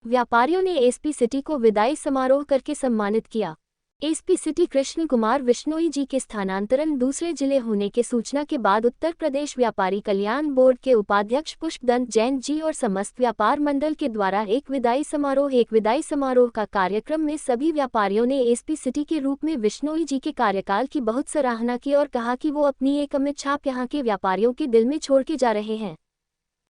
व्यापारियों ने SP city को विदाई समारोह करके सम्मानित किया। एसपी सिटी कृष्ण कुमार विश्नोई जी के स्थानांतरण दूसरे जिले होने के सूचना के बाद उत्तर प्रदेश व्यापारी कल्याण बोर्ड के उपाध्यक्ष पुष्पदंत जैन जी और समस्त व्यापार मंडल के द्वारा एक विदाई समारोह का कार्यक्रम में सभी व्यापारियों ने एसपी सिटी के रूप में विश्नोई जी के कार्यकाल की बहुत सराहना की और कहा कि वो अपनी एक अमिट छाप यहाँ के व्यापारियों के दिल में छोड़ के जा रहे हैं।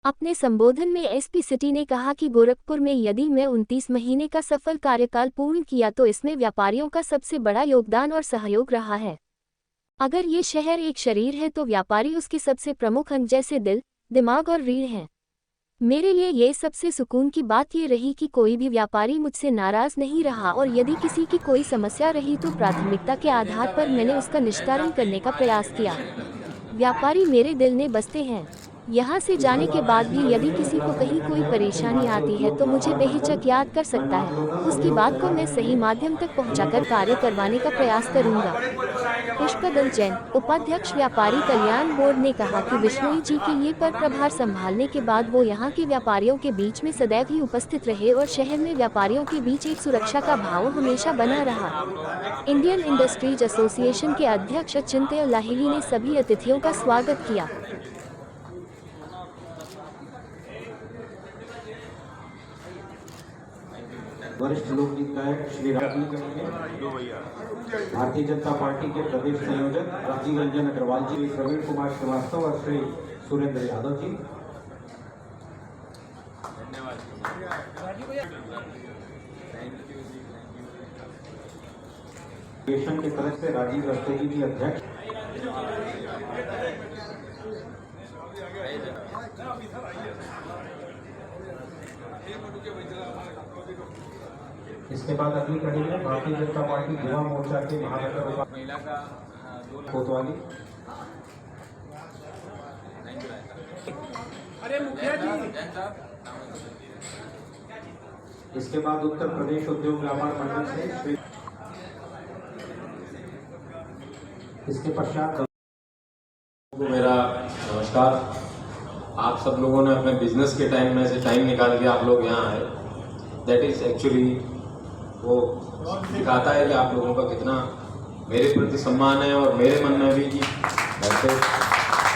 अपने संबोधन में एसपी सिटी ने कहा कि गोरखपुर में यदि मैं 29 महीने का सफल कार्यकाल पूर्ण किया तो इसमें व्यापारियों का सबसे बड़ा योगदान और सहयोग रहा है। अगर ये शहर एक शरीर है तो व्यापारी उसके सबसे प्रमुख अंग जैसे दिल, दिमाग और रीढ़ हैं। मेरे लिए ये सबसे सुकून की बात ये रही कि कोई भी व्यापारी मुझसे नाराज नहीं रहा और यदि किसी की कोई समस्या रही तो प्राथमिकता के आधार पर मैंने उसका निस्तारण करने का प्रयास किया। व्यापारी मेरे दिल में बसते हैं। यहाँ से जाने के बाद भी यदि किसी को कहीं कोई परेशानी आती है तो मुझे बेहिचक याद कर सकता है। उसकी बात को मैं सही माध्यम तक पहुंचाकर कार्य करवाने का प्रयास करूंगा। पुष्पदंत जैन, उपाध्यक्ष व्यापारी कल्याण बोर्ड ने कहा कि विश्नोई जी के ये पर प्रभार संभालने के बाद वो यहाँ के व्यापारियों के बीच में सदैव ही उपस्थित रहे और शहर में व्यापारियों के बीच एक सुरक्षा का भाव हमेशा बना रहा। इंडियन इंडस्ट्रीज एसोसिएशन के अध्यक्ष चिंतय लाहिड़ी ने सभी अतिथियों का स्वागत किया। वरिष्ठ लोक गायक श्री राजीव करेंगे। भारतीय जनता पार्टी के प्रदेश संयोजक राजीव रंजन अग्रवाल जी, प्रवीण कुमार श्रीवास्तव और श्री सुरेंद्र यादव जी। एसोसिएशन की तरफ से राजीव रस्तोगी जी अध्यक्ष। इसके बाद अगली कड़ी में भारतीय जनता पार्टी युवा मोर्चा के महानगर कोतवाली। इसके बाद उत्तर प्रदेश उद्योग व्यापार मंडल से इसके पश्चात मेरा नमस्कार। आप सब लोगों ने अपने बिजनेस के टाइम में से टाइम निकाल के आप लोग यहाँ आए। दैट इज एक्चुअली वो दिखाता है कि आप लोगों का कितना मेरे प्रति सम्मान है और मेरे मन में भी कि वैसे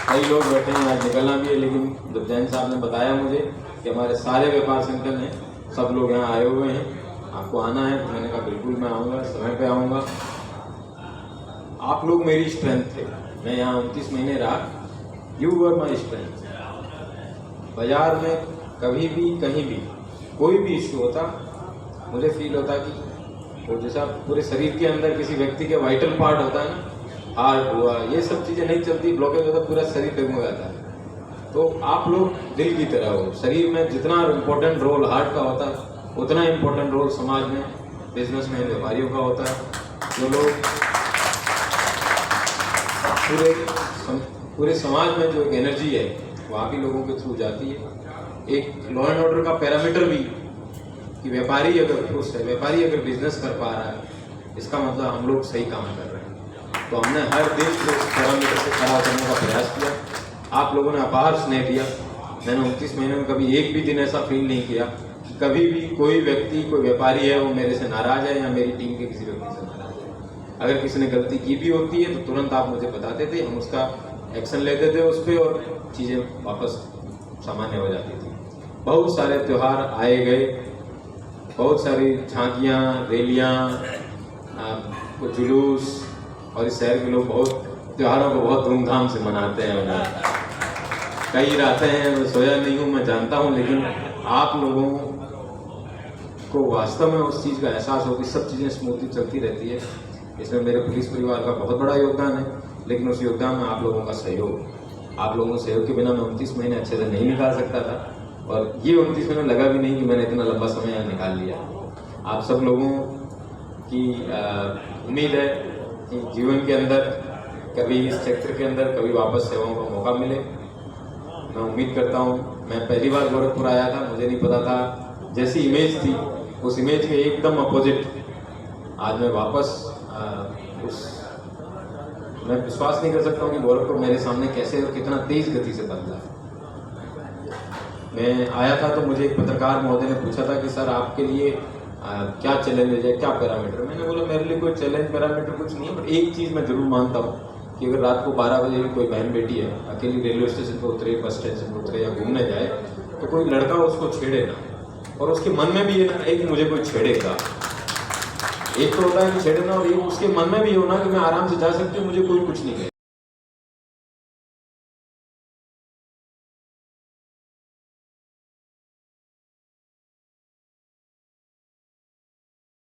कई लोग बैठे हैं, आज निकलना भी है, लेकिन जब जैन साहब ने बताया मुझे कि हमारे सारे व्यापार संगठन हैं, सब लोग यहाँ आए हुए हैं, आपको आना है, तो मैंने कहा बिल्कुल मैं आऊँगा, समय पे आऊँगा। आप लोग मेरी स्ट्रेंथ थे। मैं यहाँ 29 महीने रहा। You were my strength. बाजार में कभी भी कहीं भी कोई भी इश्यू होता, मुझे फील होता कि वो जैसा पूरे शरीर के अंदर किसी व्यक्ति के वाइटल पार्ट होता है ना, हार्ट हुआ, ये सब चीज़ें नहीं चलती, ब्लॉकेज होता, पूरा शरीर डगमगाता है। तो आप लोग दिल की तरह हो। शरीर में जितना इम्पोर्टेंट रोल हार्ट का होता है, उतना इम्पोर्टेंट रोल समाज में, बिजनेस में, व्यापारियों का होता है। जो लोग पूरे समाज में जो एक एनर्जी है वो आप ही लोगों के थ्रू जाती है। एक लॉ एंड ऑर्डर का पैरामीटर भी कि व्यापारी अगर खुश है, व्यापारी अगर बिजनेस कर पा रहा है, इसका मतलब हम लोग सही काम कर रहे हैं। तो हमने हर देश को इस पैरामीटर से खड़ा करने का प्रयास किया। आप लोगों ने अपार स्नेह दिया। मैंने 29 महीने में कभी एक भी दिन ऐसा फील नहीं किया कि कभी भी कोई व्यक्ति, कोई व्यापारी है वो मेरे से नाराज है या मेरी टीम के किसी व्यक्ति से नाराज है। अगर किसी ने गलती की भी होती है तो तुरंत आप मुझे बताते थे, हम उसका एक्शन लेते थे उस पर और चीज़ें वापस सामान्य हो जाती थी। बहुत सारे त्यौहार आए गए, बहुत सारी झांकियाँ, रैलियाँ, जुलूस, और इस शहर के लोग बहुत त्योहारों को बहुत धूमधाम से मनाते हैं। उन्हें कई रातें हैं, मैं सोया नहीं हूँ, मैं जानता हूँ, लेकिन आप लोगों को वास्तव में उस चीज़ का एहसास हो कि सब चीज़ें स्मूथली चलती रहती है। इसमें मेरे पुलिस परिवार का बहुत बड़ा योगदान है, लेकिन उस योगदान में आप लोगों का सहयोग, आप लोगों के सहयोग के बिना मैं 29 महीने अच्छे से नहीं निकाल सकता था। और ये 29 महीने लगा भी नहीं कि मैंने इतना लंबा समय यहाँ निकाल लिया। आप सब लोगों की उम्मीद है कि जीवन के अंदर कभी इस क्षेत्र के अंदर कभी वापस सेवाओं का मौका मिले। मैं उम्मीद करता हूँ। मैं पहली बार गोरखपुर आया था, मुझे नहीं पता था, जैसी इमेज थी उस इमेज के एकदम अपोजिट आज मैं वापस मैं विश्वास नहीं कर सकता हूँ कि गोरखपुर मेरे सामने कैसे और कितना तेज गति से बदला है। मैं आया था तो मुझे एक पत्रकार महोदय ने पूछा था कि सर आपके लिए क्या चैलेंज है, क्या पैरामीटर। मैंने बोला मेरे लिए कोई चैलेंज पैरामीटर कुछ नहीं है, बट एक चीज़ मैं जरूर मानता हूँ कि अगर रात को 12 बजे भी कोई बहन बेटी है अकेली रेलवे स्टेशन पर उतरे, बस स्टेशन पर उतरे या घूमने जाए, तो कोई लड़का उसको छेड़े ना, और उसके मन में भी ये ना है कि मुझे कोई छेड़ेगा। एक तो होता है कि छेड़ना, और एक उसके मन में भी होना कि मैं आराम से जा सकती हूँ, मुझे कोई कुछ नहीं कहे।